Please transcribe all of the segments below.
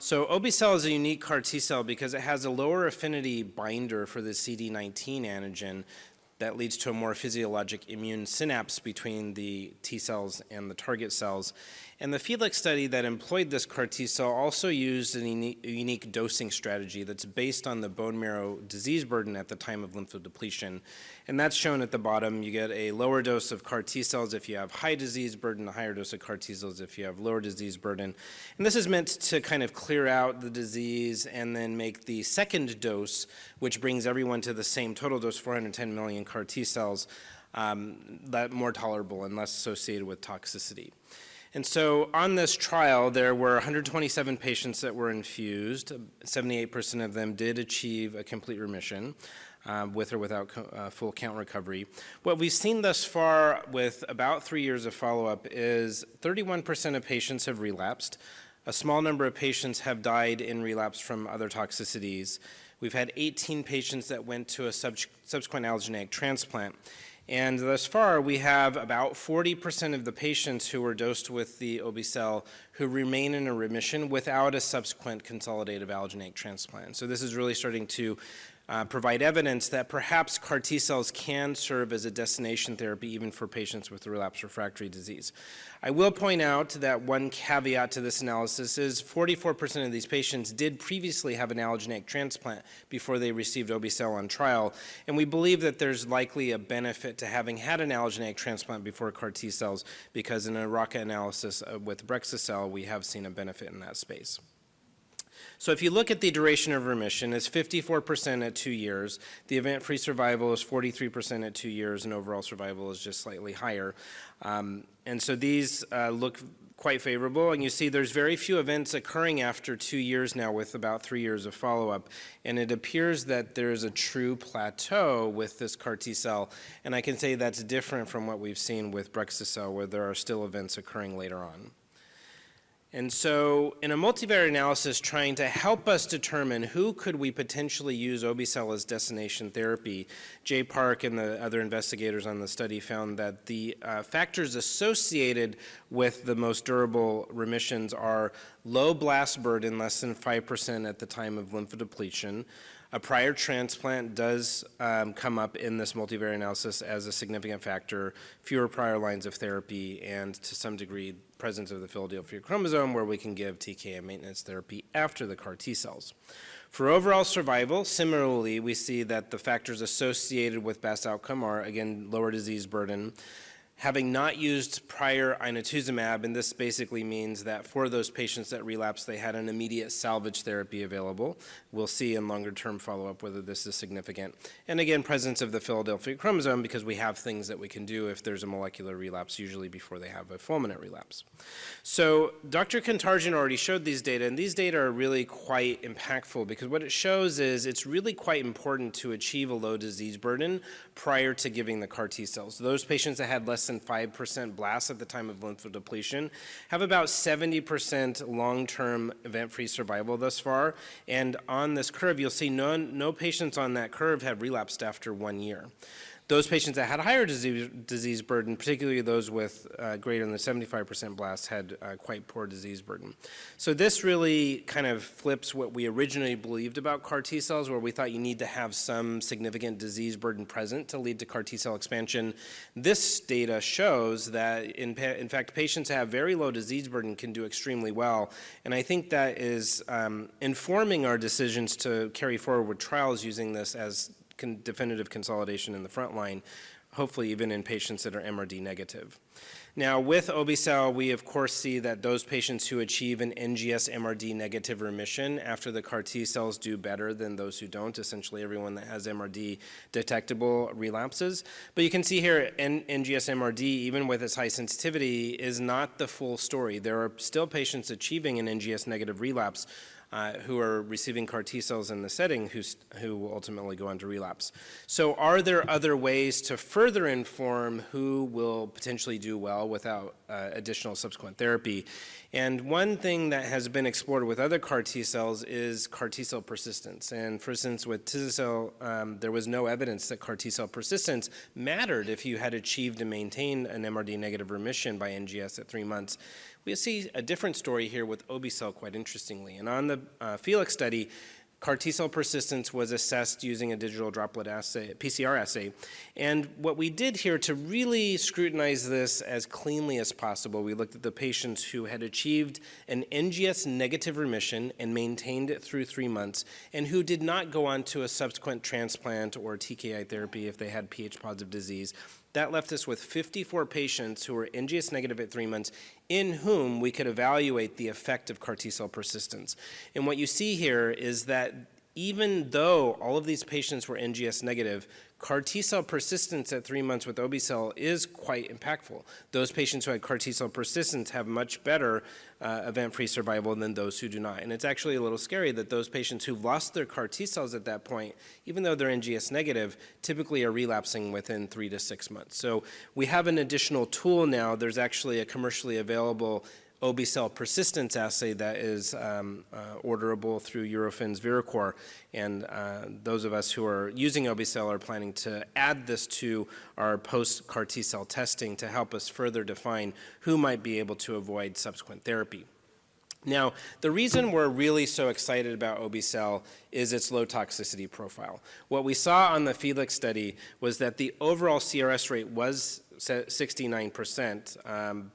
So obe-cel is a unique CAR T cell because it has a lower affinity binder for the CD19 antigen that leads to a more physiologic immune synapse between the T cells and the target cells. And the Felix study that employed this CAR T cell also used a unique dosing strategy that's based on the bone marrow disease burden at the time of lymphodepletion. And that's shown at the bottom. You get a lower dose of CAR T cells if you have high disease burden, a higher dose of CAR T cells if you have lower disease burden. And this is meant to kind of clear out the disease and then make the second dose, which brings everyone to the same total dose, 410 million CAR T cells, that more tolerable and less associated with toxicity. And so on this trial, there were 127 patients that were infused. 78% of them did achieve a complete remission with or without full count recovery. What we've seen thus far with about 3 years of follow-up is 31% of patients have relapsed. A small number of patients have died in relapse from other toxicities. We've had 18 patients that went to a subsequent allogeneic transplant. And thus far, we have about 40% of the patients who were dosed with the obe-cel who remain in a remission without a subsequent consolidative allogeneic transplant. So this is really starting to provide evidence that perhaps CAR T cells can serve as a destination therapy even for patients with relapsed refractory disease. I will point out that one caveat to this analysis is 44% of these patients did previously have an allogeneic transplant before they received obe-cel on trial, and we believe that there's likely a benefit to having had an allogeneic transplant before CAR T cells because in a ROCA analysis with Brexucel, we have seen a benefit in that space. So if you look at the duration of remission, it's 54% at 2 years. The event-free survival is 43% at 2 years, and overall survival is just slightly higher. And so these look quite favorable, and you see there's very few events occurring after 2 years now with about 3 years of follow-up, and it appears that there's a true plateau with this CAR T cell, and I can say that's different from what we've seen with Brexucel, where there are still events occurring later on. And so in a multivariate analysis trying to help us determine who could we potentially use obe-cel as destination therapy, Jay Park and the other investigators on the study found that the factors associated with the most durable remissions are low blast burden, less than 5% at the time of lymphodepletion. A prior transplant does come up in this multivariate analysis as a significant factor, fewer prior lines of therapy, and to some degree, presence of the Philadelphia chromosome where we can give TKI maintenance therapy after the CAR T cells. For overall survival, similarly, we see that the factors associated with best outcome are, again, lower disease burden. Having not used prior inotuzumab, and this basically means that for those patients that relapsed, they had an immediate salvage therapy available. We'll see in longer-term follow-up whether this is significant. And again, presence of the Philadelphia chromosome, because we have things that we can do if there's a molecular relapse, usually before they have a fulminant relapse. So Dr. Kantarjian already showed these data, and these data are really quite impactful because what it shows is it's really quite important to achieve a low disease burden prior to giving the CAR T cells. Those patients that had less than 5% blasts at the time of lymphodepletion have about 70% long-term event-free survival thus far. And on this curve, you'll see no patients on that curve have relapsed after 1 year. Those patients that had higher disease burden, particularly those with greater than 75% blasts, had quite poor disease burden. So this really kind of flips what we originally believed about CAR T cells, where we thought you need to have some significant disease burden present to lead to CAR T cell expansion. This data shows that, in fact, patients that have very low disease burden can do extremely well. And I think that is informing our decisions to carry forward with trials using this as definitive consolidation in the front line, hopefully even in patients that are MRD negative. Now with obe-cel, we of course see that those patients who achieve an NGS MRD negative remission after the CAR T cells do better than those who don't. Essentially everyone that has MRD detectable relapses. But you can see here NGS MRD, even with its high sensitivity, is not the full story. There are still patients achieving an NGS negative relapse who are receiving CAR T cells in the setting who will ultimately go on to relapse. So are there other ways to further inform who will potentially do well without additional subsequent therapy? And one thing that has been explored with other CAR T cells is CAR T cell persistence. And for instance, with tisagenlecleucel, there was no evidence that CAR T cell persistence mattered if you had achieved and maintained an MRD negative remission by NGS at 3 months. We see a different story here with obe-cel, quite interestingly. And on the FELIX study, CAR T-cell persistence was assessed using a digital droplet assay, PCR assay. And what we did here to really scrutinize this as cleanly as possible, we looked at the patients who had achieved an NGS negative remission and maintained it through 3 months, and who did not go on to a subsequent transplant or TKI therapy if they had Ph-positive disease. That left us with 54 patients who were NGS negative at 3 months, in whom we could evaluate the effect of CAR T-cell persistence. And what you see here is that even though all of these patients were NGS negative, CAR T-cell persistence at 3 months with obe-cel is quite impactful. Those patients who had CAR T-cell persistence have much better event-free survival than those who do not. And it's actually a little scary that those patients who lost their CAR T-cells at that point, even though they're NGS negative, typically are relapsing within 3 to 6 months. So we have an additional tool now. There's actually a commercially available obe-cel persistence assay that is orderable through Eurofins Viracor, and those of us who are using obe-cel are planning to add this to our post-CAR T-cell testing to help us further define who might be able to avoid subsequent therapy. Now, the reason we're really so excited about obe-cel is its low toxicity profile. What we saw on the FELIX study was that the overall CRS rate was 69%,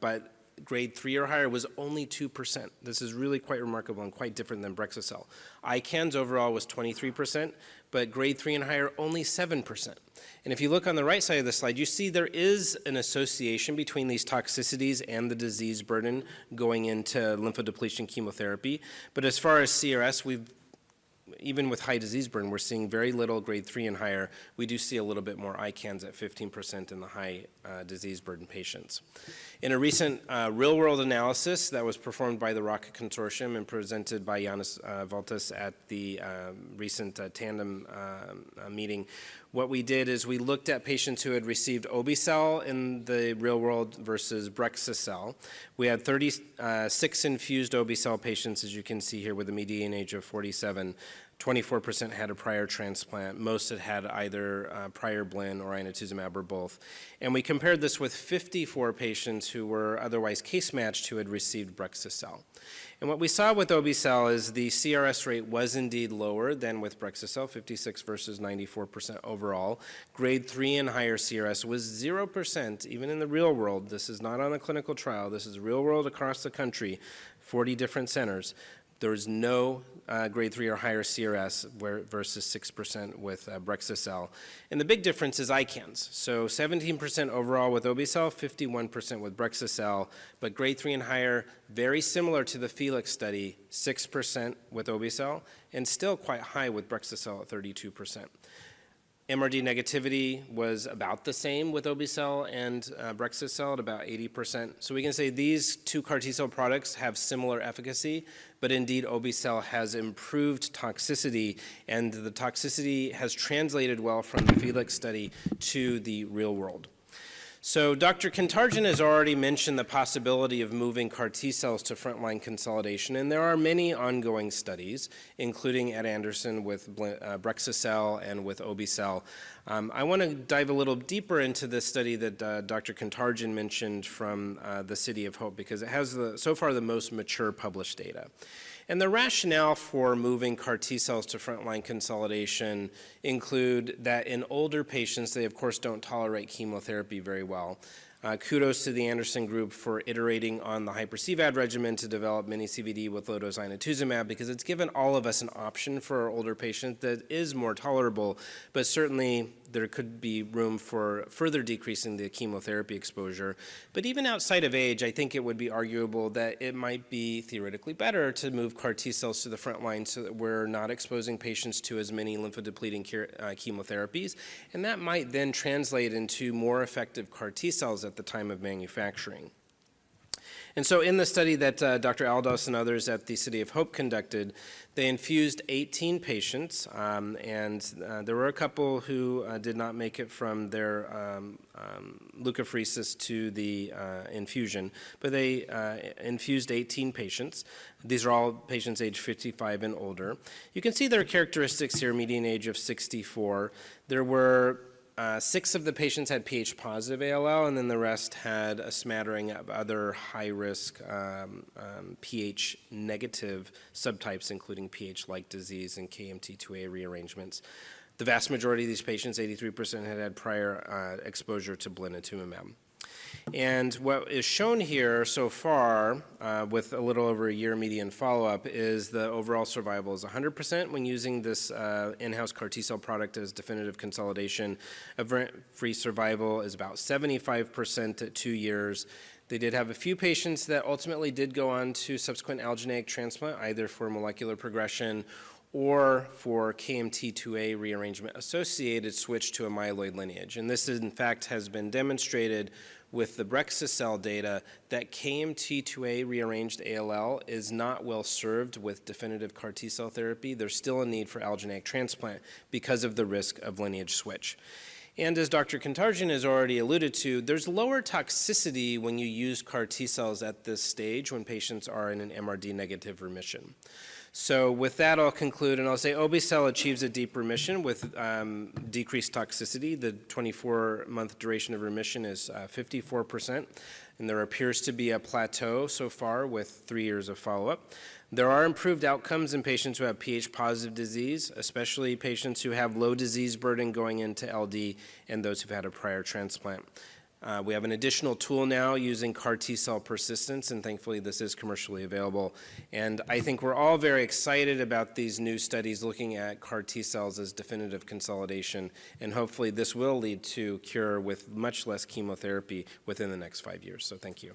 but grade 3 or higher was only 2%. This is really quite remarkable and quite different than Brexucel. ICANS overall was 23%, but grade 3 and higher only 7%. And if you look on the right side of the slide, you see there is an association between these toxicities and the disease burden going into lymphodepletion chemotherapy. But as far as CRS, even with high disease burden, we're seeing very little grade 3 and higher. We do see a little bit more ICANS at 15% in the high disease burden patients. In a recent real-world analysis that was performed by the Rocket Consortium and presented by Yanis Valtas at the recent Tandem meeting, what we did is we looked at patients who had received obe-cel in the real world versus Brexucel. We had 36 infused obe-cel patients, as you can see here, with a median age of 47. 24% had a prior transplant. Most had either prior blin or inotuzumab or both. And we compared this with 54 patients who were otherwise case-matched who had received Brexucel. And what we saw with obe-cel is the CRS rate was indeed lower than with Brexucel, 56 versus 94% overall. Grade 3 and higher CRS was 0%, even in the real world. This is not on a clinical trial. This is real world across the country, 40 different centers. There was no grade 3 or higher CRS versus 6% with Brexucel. And the big difference is ICANS. So 17% overall with obe-cel, 51% with Brexucel, but grade 3 and higher, very similar to the FELIX study, 6% with obe-cel, and still quite high with Brexucel at 32%. MRD negativity was about the same with obe-cel and Brexucel at about 80%. So we can say these two CAR T-cell products have similar efficacy, but indeed obe-cel has improved toxicity, and the toxicity has translated well from the FELIX study to the real world. So Dr. Kantarjian has already mentioned the possibility of moving CAR T-cells to frontline consolidation, and there are many ongoing studies, including at Anderson with Brexucel and with obe-cel. I want to dive a little deeper into this study that Dr. Kantarjian mentioned from the City of Hope, because it has so far the most mature published data. And the rationale for moving CAR T-cells to frontline consolidation include that in older patients, they of course don't tolerate chemotherapy very well. Kudos to the Anderson group for iterating on the hyper-CVAD regimen to develop mini-CVD with low-dose inotuzumab, because it's given all of us an option for our older patients that is more tolerable, but certainly there could be room for further decreasing the chemotherapy exposure. But even outside of age, I think it would be arguable that it might be theoretically better to move CAR T-cells to the front line so that we're not exposing patients to as many lymphodepleting chemotherapies, and that might then translate into more effective CAR T-cells at the time of manufacturing. And so in the study that Dr. Aldos and others at the City of Hope conducted, they infused 18 patients, and there were a couple who did not make it from their leukapheresis to the infusion, but they infused 18 patients. These are all patients aged 55 and older. You can see their characteristics here, median age of 64. There were 6 of the patients had pH-positive ALL, and then the rest had a smattering of other high-risk pH-negative subtypes, including pH-like disease and KMT2A rearrangements. The vast majority of these patients, 83%, had had prior exposure to blinatumomab. And what is shown here so far, with a little over a year median follow-up, is the overall survival is 100% when using this in-house CAR T-cell product as definitive consolidation. Event-free survival is about 75% at 2 years. They did have a few patients that ultimately did go on to subsequent allogeneic transplant, either for molecular progression or for KMT2A rearrangement associated switch to a myeloid lineage. And this, in fact, has been demonstrated with the Brexucell data that KMT2A rearranged ALL is not well served with definitive CAR T-cell therapy. There's still a need for allogeneic transplant because of the risk of lineage switch. And as Dr. Kantarjian has already alluded to, there's lower toxicity when you use CAR T-cells at this stage when patients are in an MRD negative remission. So with that, I'll conclude, and I'll say obe-cel achieves a deep remission with decreased toxicity. The 24-month duration of remission is 54%, and there appears to be a plateau so far with 3 years of follow-up. There are improved outcomes in patients who have pH-positive disease, especially patients who have low disease burden going into LD and those who've had a prior transplant. We have an additional tool now using CAR T-cell persistence, and thankfully this is commercially available. And I think we're all very excited about these new studies looking at CAR T-cells as definitive consolidation, and hopefully this will lead to cure with much less chemotherapy within the next 5 years. So thank you.